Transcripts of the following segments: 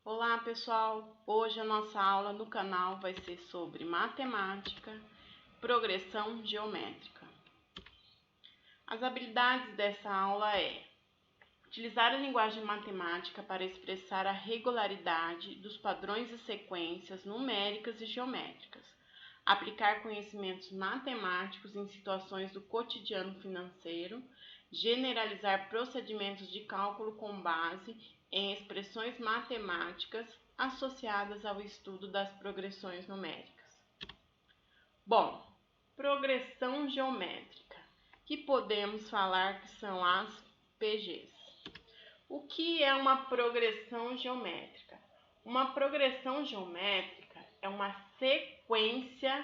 Olá pessoal, hoje a nossa aula no canal vai ser sobre matemática, progressão geométrica. As habilidades dessa aula é utilizar a linguagem matemática para expressar a regularidade dos padrões e sequências numéricas e geométricas, aplicar conhecimentos matemáticos em situações do cotidiano financeiro, generalizar procedimentos de cálculo com base em expressões matemáticas associadas ao estudo das progressões numéricas. Bom, progressão geométrica, que podemos falar que são as PGs. O que é uma progressão geométrica? Uma progressão geométrica é uma sequência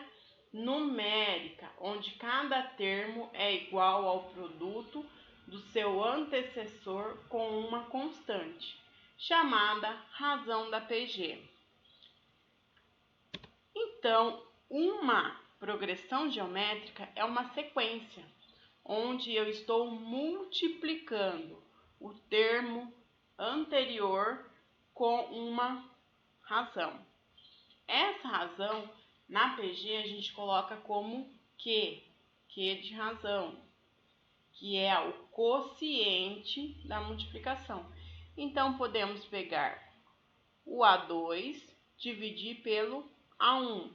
numérica, onde cada termo é igual ao produto do seu antecessor com uma constante, chamada razão da PG. Então, uma progressão geométrica é uma sequência, onde eu estou multiplicando o termo anterior com uma razão. Essa razão, na PG, a gente coloca como Q de razão, que é o quociente da multiplicação. Então, podemos pegar o A2 dividir pelo A1,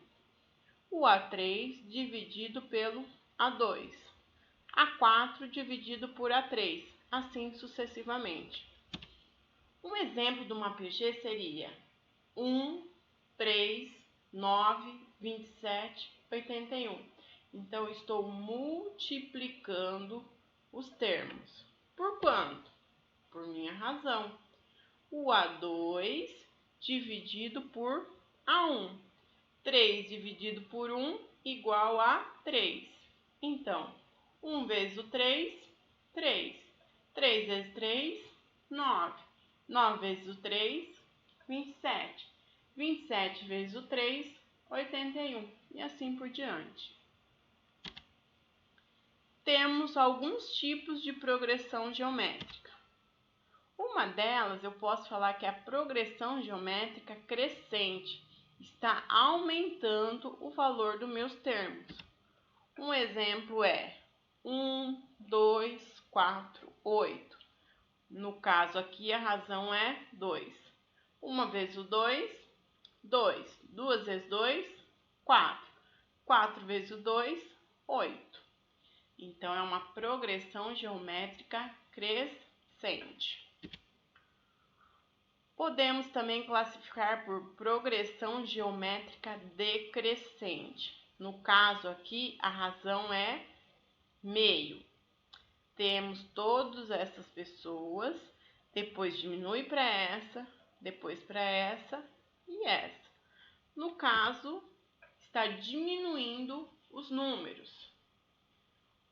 o A3 dividido pelo A2, A4 dividido por A3, assim sucessivamente. Um exemplo de uma PG seria 1, 3, 9, 27, 81. Então, estou multiplicando os termos. Por quanto? Por minha razão. O A2 dividido por A1. 3 dividido por 1 igual a 3. Então, 1 vezes o 3, 3. 3 vezes 3, 9. 9 vezes o 3, 27. 27 vezes o 3, 81. E assim por diante. Temos alguns tipos de progressão geométrica. Uma delas, eu posso falar que é a progressão geométrica crescente. Está aumentando o valor dos meus termos. Um exemplo é 1, 2, 4, 8. No caso aqui, a razão é 2. 1 vezes o 2, 2. 2 vezes 2, 4. 4 vezes o 2, 8. Então, é uma progressão geométrica crescente. Podemos também classificar por progressão geométrica decrescente. No caso aqui, a razão é meio. Temos todas essas pessoas, depois diminui para essa, depois para essa e essa. No caso, está diminuindo os números.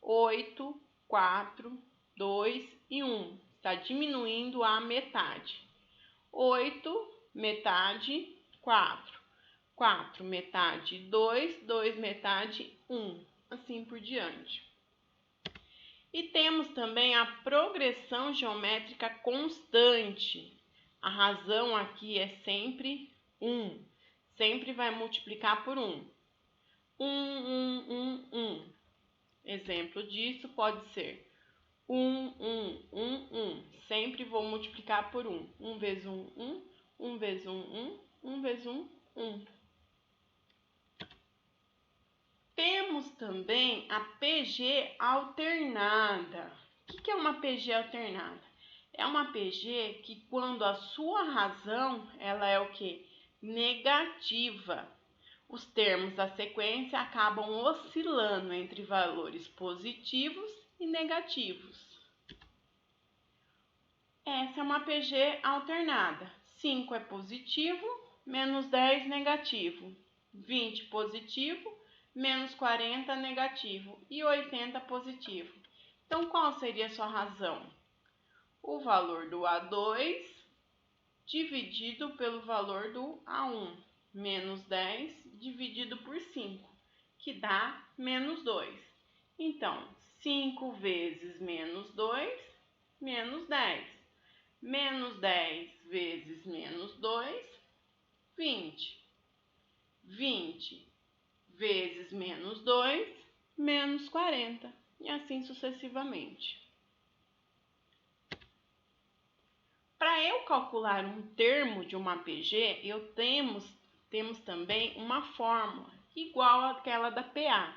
8, 4, 2 e 1. Está diminuindo a metade. 8, metade, 4. 4, metade, 2. 2, metade, 1. Assim por diante. E temos também a progressão geométrica constante. A razão aqui é sempre 1. Sempre vai multiplicar por 1. 1, 1, 1, 1. Exemplo disso pode ser 1, 1, 1, 1. Sempre vou multiplicar por 1. 1 vezes 1, 1. 1 vezes 1, 1. 1 vezes 1, 1. Temos também a PG alternada. O que é uma PG alternada? É uma PG que quando a sua razão, ela é o quê? Negativa. Os termos da sequência acabam oscilando entre valores positivos e negativos. Essa é uma PG alternada. 5 é positivo, menos 10 negativo. 20 positivo, menos 40 negativo. E 80 positivo. Então, qual seria a sua razão? O valor do A2 dividido pelo valor do A1. Menos 10 dividido por 5, que dá menos 2. Então, 5 vezes menos 2, menos 10. Menos 10 vezes menos 2, 20. 20 vezes menos 2, menos 40. E assim sucessivamente. Para eu calcular um termo de uma PG, temos também uma fórmula igual àquela da PA.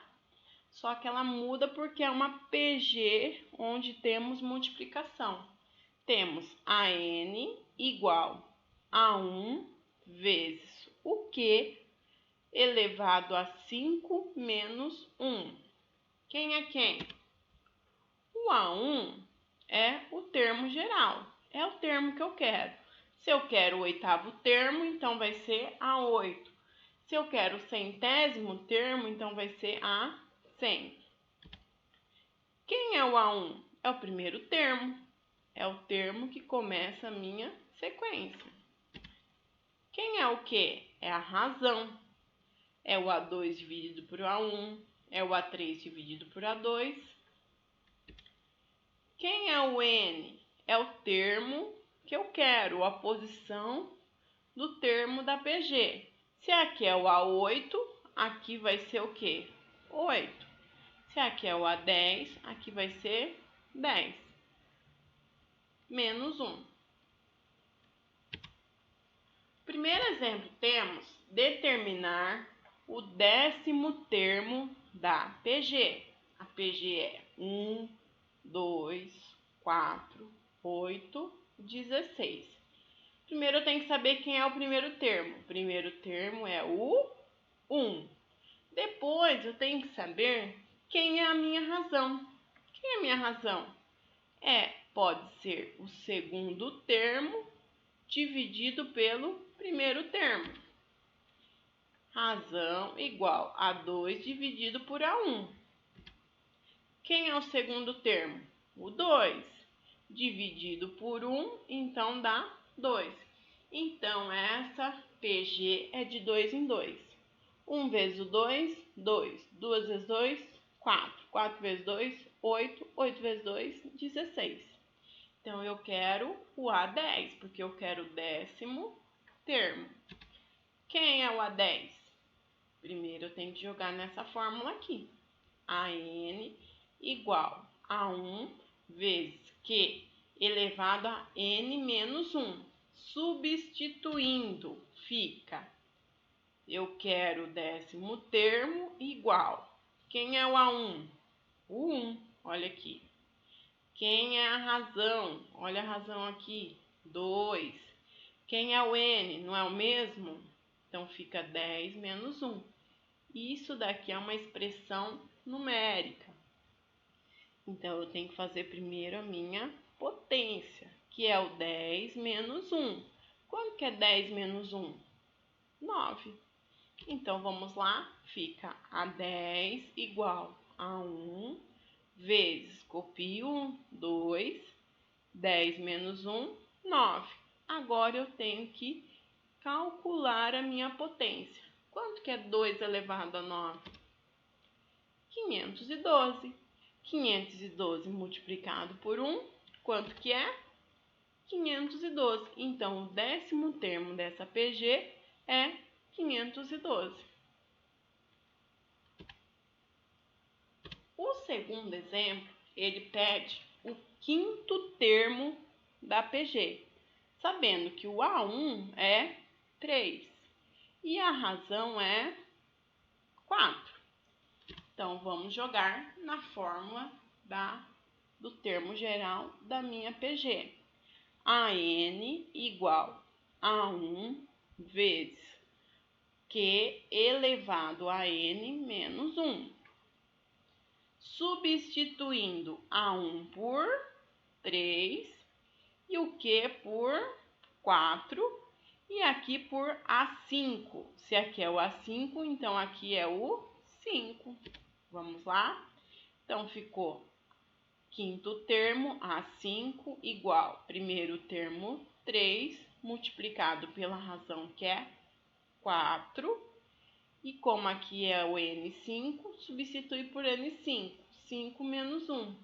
Só que ela muda porque é uma PG onde temos multiplicação. Temos AN igual a 1 vezes o Q elevado a 5 menos 1. Quem é quem? O A1 é o termo geral, é o termo que eu quero. Se eu quero o oitavo termo, então vai ser A8. Se eu quero o centésimo termo, então vai ser A100. Quem é o A1? É o primeiro termo. É o termo que começa a minha sequência. Quem é o Q? É a razão. É o A2 dividido por A1. É o A3 dividido por A2. Quem é o N? É o termo que eu quero, a posição do termo da PG. Se aqui é o A8, aqui vai ser o quê? 8. Se aqui é o A10, aqui vai ser 10. Menos 1. Primeiro exemplo, temos determinar o 10º termo da PG. A PG é 1, 2, 4, 8, 16. Primeiro eu tenho que saber quem é o primeiro termo. O primeiro termo é o 1. Depois eu tenho que saber quem é a minha razão. Quem é a minha razão? Pode ser o segundo termo dividido pelo primeiro termo. Razão igual a 2 dividido por A1. Quem é o segundo termo? O 2. Dividido por 1, então dá 2. Então, essa PG é de 2 em 2. 1 vezes o 2, 2. 2 vezes 2, 4. 4 vezes 2, 8. 8 vezes 2, 16. Então, eu quero o A10, porque eu quero o 10º termo. Quem é o A10? Primeiro, eu tenho que jogar nessa fórmula aqui. AN igual a 1 vezes Q elevado a N menos 1. Substituindo, fica, eu quero o 10º termo igual. Quem é o A1? O 1, olha aqui. Quem é a razão? Olha a razão aqui, 2. Quem é o N? Não é o mesmo? Então, fica 10 menos 1. Isso daqui é uma expressão numérica. Então, eu tenho que fazer primeiro a minha potência, que é o 10 menos 1. Quanto que é 10 menos 1? 9. Então, vamos lá. Fica a 10 igual a 1 vezes, copio 1, 2, 10 menos 1, 9. Agora, eu tenho que calcular a minha potência. Quanto que é 2 elevado a 9? 512. 512 multiplicado por 1, quanto que é? 512. Então, o 10º termo dessa PG é 512. O segundo exemplo, ele pede o 5º termo da PG, sabendo que o A1 é 3 e a razão é 4. Então, vamos jogar na fórmula do termo geral da minha PG. AN igual a 1 vezes Q elevado a N menos 1. Substituindo A1 por 3 e o Q por 4 e aqui por A5. Se aqui é o A5, então aqui é o 5. Vamos lá? Então, ficou 5º termo, A5, igual primeiro termo, 3, multiplicado pela razão que é 4. E como aqui é o N5, substitui por N5. 5 menos 1.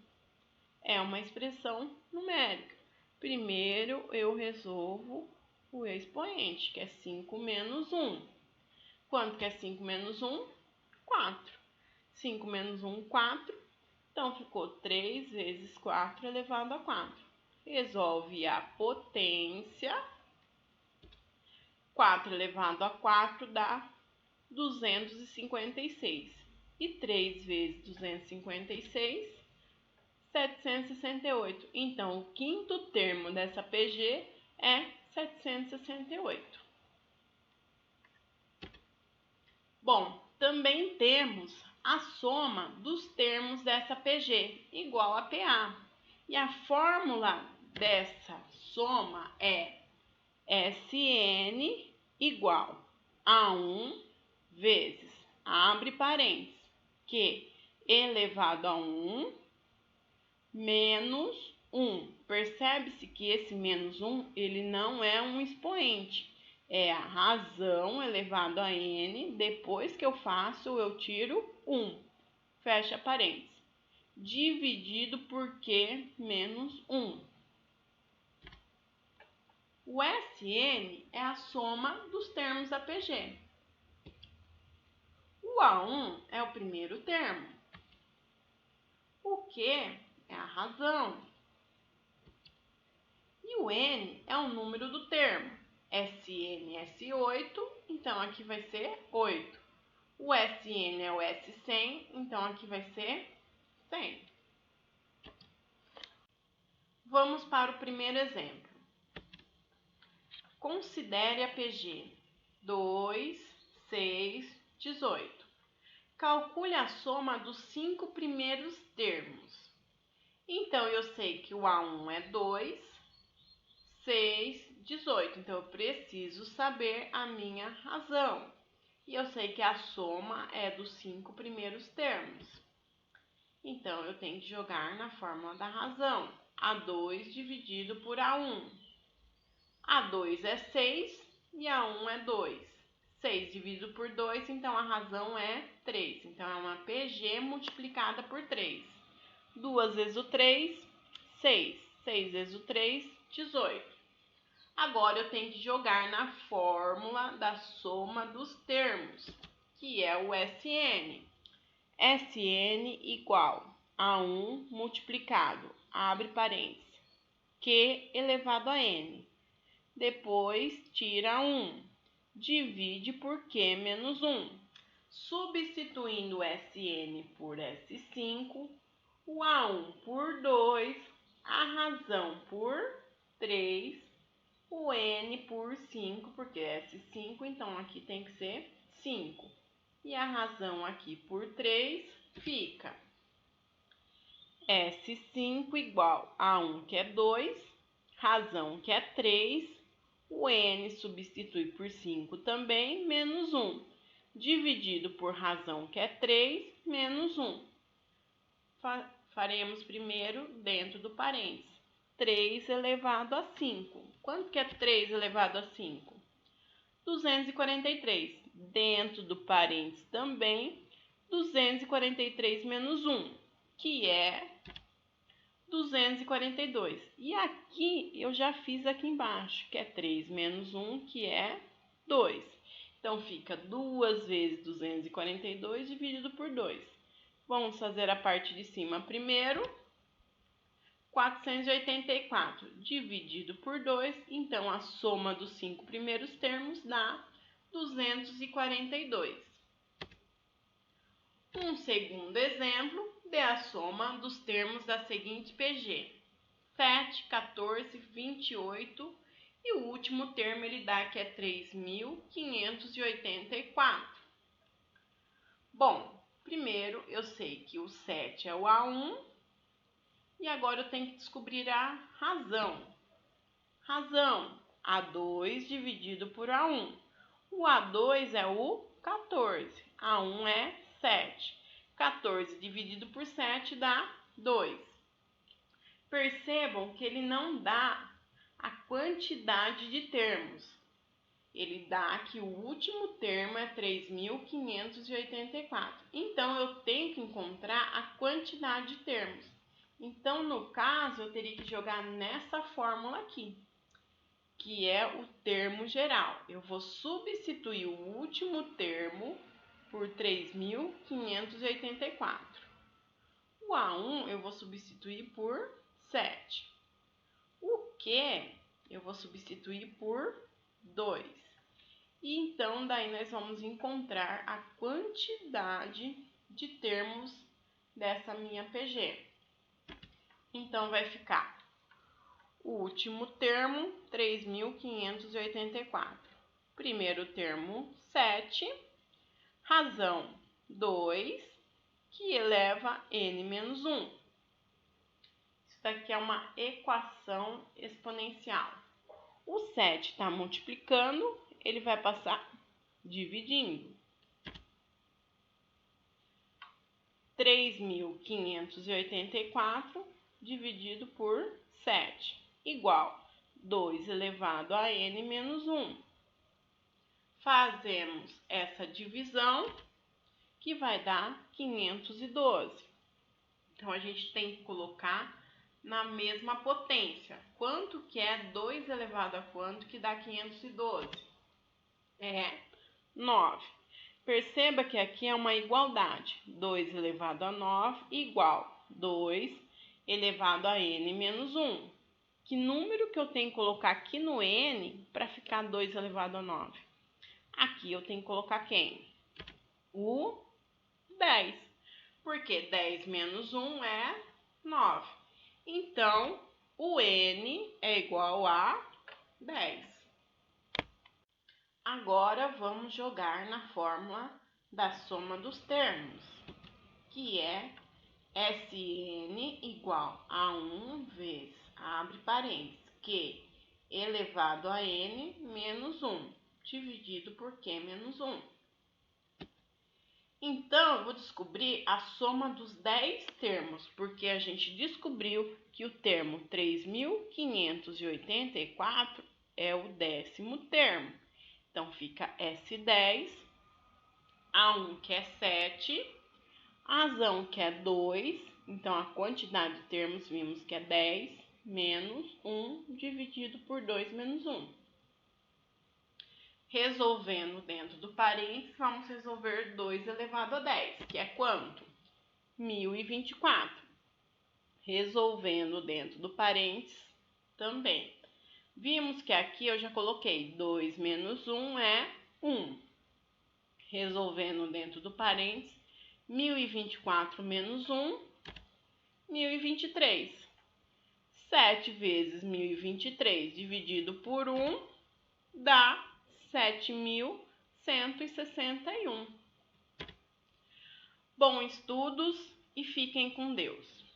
É uma expressão numérica. Primeiro, eu resolvo o expoente, que é 5 menos 1. Quanto que é 5 menos 1? 4. 5 menos 1, 4. Então, ficou 3 vezes 4 elevado a 4. Resolve a potência. 4 elevado a 4 dá 256. E 3 vezes 256, 768. Então, o quinto termo dessa PG é 768. Bom, também temos a soma dos termos dessa PG, igual a PA. E a fórmula dessa soma é SN igual a 1 vezes, abre parênteses, Q elevado a 1 menos 1. Percebe-se que esse menos 1, ele não é um expoente. É a razão elevado a n, depois que eu faço, eu tiro 1. Fecha parênteses. Dividido por Q menos 1. O SN é a soma dos termos da PG. O A1 é o primeiro termo. O Q é a razão. E o N é o número do termo. SN, S8, então aqui vai ser 8. O SN é o S100, então aqui vai ser 100. Vamos para o primeiro exemplo. Considere a PG 2, 6, 18. Calcule a soma dos 5 primeiros termos. Então, eu sei que o A1 é 2, 6, 18. Então, eu preciso saber a minha razão. E eu sei que a soma é dos 5 primeiros termos. Então, eu tenho que jogar na fórmula da razão. A2 dividido por A1. A2 é 6 e A1 é 2. 6 dividido por 2, então a razão é 3. Então, é uma PG multiplicada por 3. 2 vezes o 3, 6. 6 vezes o 3, 18. Agora, eu tenho que jogar na fórmula da soma dos termos, que é o SN. SN igual a 1 multiplicado, abre parênteses, Q elevado a N. Depois, tira 1. Divide por Q menos 1. Substituindo o SN por S5, o A1 por 2, a razão por 3, o N por 5, porque é S5, então aqui tem que ser 5. E a razão aqui por 3 fica S5 igual a 1, que é 2, razão que é 3, o N substitui por 5 também, menos 1, dividido por razão que é 3, menos 1. Faremos primeiro dentro do parênteses. 3 elevado a 5. Quanto que é 3 elevado a 5? 243. Dentro do parênteses também, 243 menos 1, que é 242. E aqui, eu já fiz aqui embaixo, que é 3 menos 1, que é 2. Então, fica 2 vezes 242 dividido por 2. Vamos fazer a parte de cima primeiro. 484 dividido por 2, então a soma dos 5 primeiros termos dá 242. Um segundo exemplo, dê a soma dos termos da seguinte PG: 7, 14, 28 e o último termo ele dá que é 3.584. Bom, primeiro eu sei que o 7 é o A1. E agora eu tenho que descobrir a razão. Razão, A2 dividido por A1. O A2 é o 14, A1 é 7. 14 dividido por 7 dá 2. Percebam que ele não dá a quantidade de termos. Ele dá que o último termo é 3.584. Então, eu tenho que encontrar a quantidade de termos. Então, no caso, eu teria que jogar nessa fórmula aqui. que é o termo geral. Eu vou substituir o último termo por 3.584. O A1 eu vou substituir por 7. O Q eu vou substituir por 2. E então, daí nós vamos encontrar a quantidade de termos dessa minha PG. Então, vai ficar o último termo, 3.584. Primeiro termo, 7. Razão, 2, que eleva n menos 1. Isso daqui é uma equação exponencial. O 7 está multiplicando, ele vai passar dividindo. 3.584 dividido por 7, igual 2 elevado a n menos 1. Fazemos essa divisão, que vai dar 512. Então, a gente tem que colocar na mesma potência. Quanto que é 2 elevado a quanto que dá 512? É 9. Perceba que aqui é uma igualdade. 2 elevado a 9 igual 2 elevado a n menos 1. Que número que eu tenho que colocar aqui no n para ficar 2 elevado a 9? Aqui eu tenho que colocar quem? O 10. Porque 10 menos 1 é 9. Então, o n é igual a 10. Agora, vamos jogar na fórmula da soma dos termos, que é Sn igual a 1 vezes, abre parênteses, Q elevado a n menos 1, dividido por Q menos 1. Então, eu vou descobrir a soma dos 10 termos, porque a gente descobriu que o termo 3.584 é o 10º termo. Então, fica S10, A1 que é 7, razão que é 2, então a quantidade de termos vimos que é 10, menos 1 dividido por 2 menos 1. Resolvendo dentro do parênteses, vamos resolver 2 elevado a 10, que é quanto? 1024. Resolvendo dentro do parênteses também. Vimos que aqui eu já coloquei 2 menos 1 é 1. Resolvendo dentro do parênteses, 1024 menos 1, 1023. 7 vezes 1023 dividido por 1 dá 7.161. Bons estudos e fiquem com Deus.